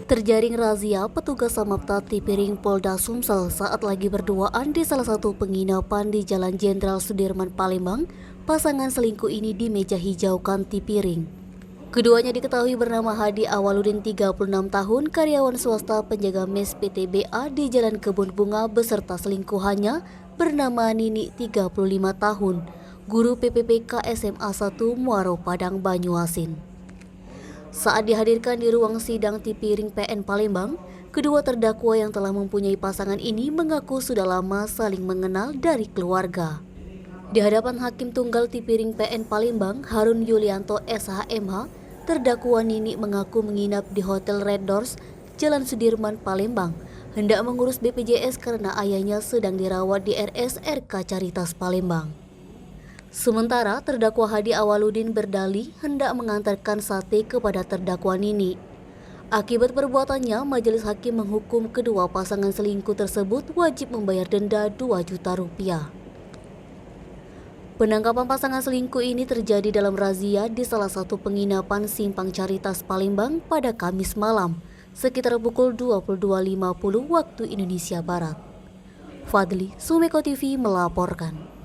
Terjaring razia petugas Samapta Tipiring Polda Sumsel saat lagi berduaan di salah satu penginapan di Jalan Jenderal Sudirman, Palembang. Pasangan selingkuh ini di meja hijaukan Tipiring. Keduanya diketahui bernama Hadi Awaludin 36 tahun, karyawan swasta penjaga mes PTBA di Jalan Kebun Bunga beserta selingkuhannya bernama Nini 35 tahun, guru PPPK SMA 1 Muaro Padang Banyuasin. Saat dihadirkan di ruang sidang Tipiring PN Palembang, kedua terdakwa yang telah mempunyai pasangan ini mengaku sudah lama saling mengenal dari keluarga. Di hadapan Hakim Tunggal Tipiring PN Palembang, Harun Yulianto SHMH, terdakwa Nini mengaku menginap di Hotel Red Doors, Jalan Sudirman, Palembang, hendak mengurus BPJS karena ayahnya sedang dirawat di RSRK Caritas Palembang. Sementara terdakwa Hadi Awaludin berdalih hendak mengantarkan sate kepada terdakwa Nini. Akibat perbuatannya, majelis hakim menghukum kedua pasangan selingkuh tersebut wajib membayar denda 2 juta rupiah. Penangkapan pasangan selingkuh ini terjadi dalam razia di salah satu penginapan Simpang Caritas Palembang pada Kamis malam, sekitar pukul 22.50 waktu Indonesia Barat. Fadli, Sumeko TV melaporkan.